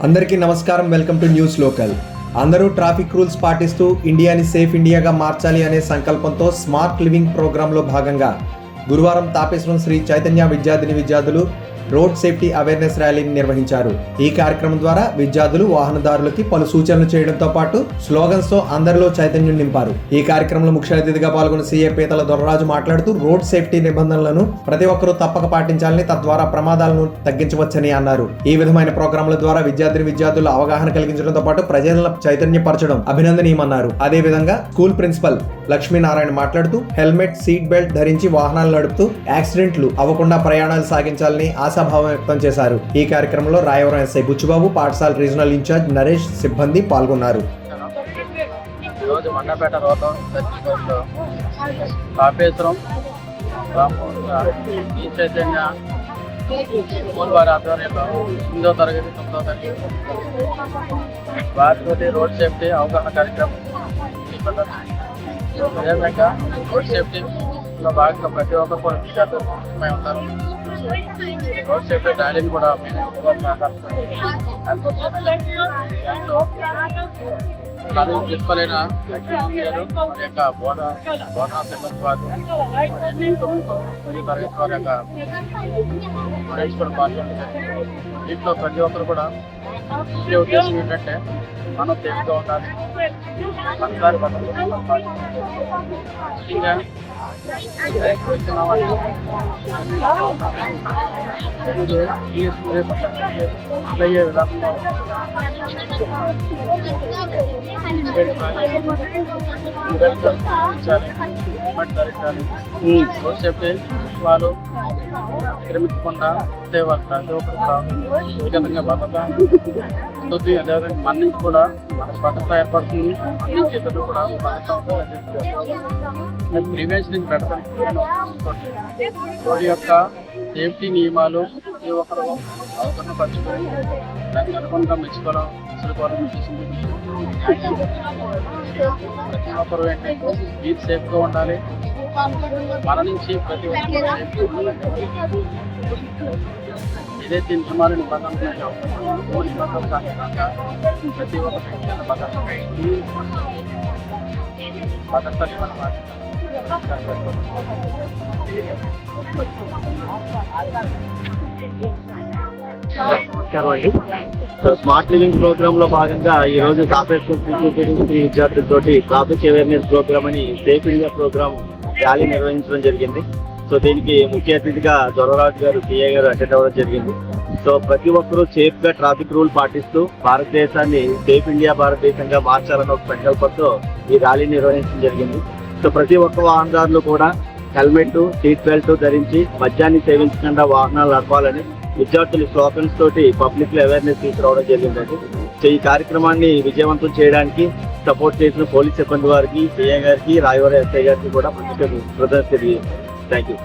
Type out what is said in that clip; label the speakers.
Speaker 1: అందరికీ నమస్కారం. Welcome to news local. అందరూ ట్రాఫిక్ రూల్స్ పాటిస్తూ ఇండియాని సేఫ్ ఇండియాగా మార్చాలి అనే సంకల్పంతో స్మార్ట్ లివింగ్ ప్రోగ్రాంలో భాగంగా గురువారం తాపేశ్వరం శ్రీ చైతన్య విద్యార్థులు రోడ్ సేఫ్టీ అవేర్నెస్ ర్యాలీని నిర్వహించారు. ఈ కార్యక్రమం ద్వారా విద్యార్థులు వాహనదారులకి పలు సూచనలు చేయడంతో పాటు స్లోగన్స్ తో అందరిలో చైతన్యం నింపారు. ఈ కార్యక్రమంలో ముఖ్య అతిథిగా పాల్గొన్న సీఏ పీతల దొరరాజు మాట్లాడుతూ రోడ్ సేఫ్టీ నిబంధనలను ప్రతి ఒక్కరూ తప్పక పాటించాలని, తద్వారా ప్రమాదాలను తగ్గించవచ్చని అన్నారు. ఈ విధమైన ప్రోగ్రాంల ద్వారా విద్యార్థులు అవగాహన కలిగించడంతో పాటు ప్రజలను చైతన్యపరచడం అభినందనీయమన్నారు. అదే విధంగా స్కూల్ ప్రిన్సిపల్ లక్ష్మీనారాయణ మాట్లాడుతూ హెల్మెట్, సీట్ బెల్ట్ ధరించి వాహనాలు నడుపుతూ యాక్సిడెంట్లు అవ్వకుండా ప్రయాణాలు సాగించాలని ఆశాభావం వ్యక్తం చేశారు. ఈ కార్యక్రమంలో రాయవరం ఎస్ఐ బుచ్చుబాబు, పాఠశాల రీజనల్ ఇన్ఛార్జ్ నరేష్, సిబ్బంది పాల్గొన్నారు.
Speaker 2: వారి రోడ్ సేఫ్టీ అవగాహన కార్యక్రమం అదేవిధంగా రోడ్ సేఫ్టీలో భాగంగా ప్రతి ఒక్కరు విద్యార్థులు ఉంటారు. రోడ్ సేఫ్టీ ర్యాలీని కూడా తీసుకోలేన యొక్క బోధనా సిబ్బంది వారు తరగతి వారి యొక్క స్టూడెంట్స్ కూడా పాల్గొంటున్నారు. దీంట్లో ప్రతి ఒక్కరు కూడా ముఖ్య ఉద్దేశం ఏంటంటే మనం సేఫ్గా ఉండాలి. ఒకసారి ముఖ్యంగా రోడ్ సేఫ్టీ వాళ్ళు విరమించకుండా ప్రతి ఒక్కరు కూడా వ్యక్తిగతంగా భద్రత ఉంటుంది. అదేవిధంగా మన నుంచి కూడా భద్రత ఏర్పడుతుంది. ఇతరులు కూడా ప్రివెన్షన్ పెడతాను. రోడ్డు యొక్క సేఫ్టీ నియమాలు ప్రతి ఒక్కరు అవసరం పరచుకొని దానికి అనుగుణంగా మెచ్చుకోవడం, విసులుకోవడం చేసింది. ప్రతి ఒక్కరు ఏంటంటే మీరు సేఫ్గా ఉండాలి. మన నుంచి ప్రతి ఒక్కరు ఏదైతే నియమాలు నిబంధనలు ప్రతి ఒక్కరు భద్రత
Speaker 3: స్మార్ట్ లివింగ్ ప్రోగ్రామ్ లో భాగంగా ఈ రోజు తాపేశ్వరం విద్యార్థులతో ట్రాఫిక్ అవేర్నెస్ ప్రోగ్రామ్ అని సేఫ్ ఇండియా ప్రోగ్రామ్ ర్యాలీ నిర్వహించడం జరిగింది. సో దీనికి ముఖ్య అతిథిగా దొరరాజు గారు, సిఏ గారు అటెండ్ అవ్వడం జరిగింది. సో ప్రతి ఒక్కరూ సేఫ్ గా ట్రాఫిక్ రూల్ పాటిస్తూ భారతదేశాన్ని సేఫ్ ఇండియా భారతదేశంగా మార్చాలన్న ఒక సంకల్పంతో ఈ ర్యాలీ నిర్వహించడం జరిగింది. సో ప్రతి ఒక్క వాహనదారులు కూడా హెల్మెట్, సీట్ బెల్ట్ ధరించి మద్యాన్ని సేవించకుండా వాహనాలు నడపాలని విద్యార్థులు స్లోగన్స్ తోటి పబ్లిక్ లో అవేర్నెస్ తీసుకురావడం జరిగిందండి. సో ఈ కార్యక్రమాన్ని విజయవంతం చేయడానికి సపోర్ట్ చేసిన పోలీస్ సిబ్బంది వారికి, సిఐ గారికి, రాయవరం ఎస్ఐ గారికి కూడా ప్రత్యేక కృతజ్ఞతలు తెలియజేస్తాను. Thank you.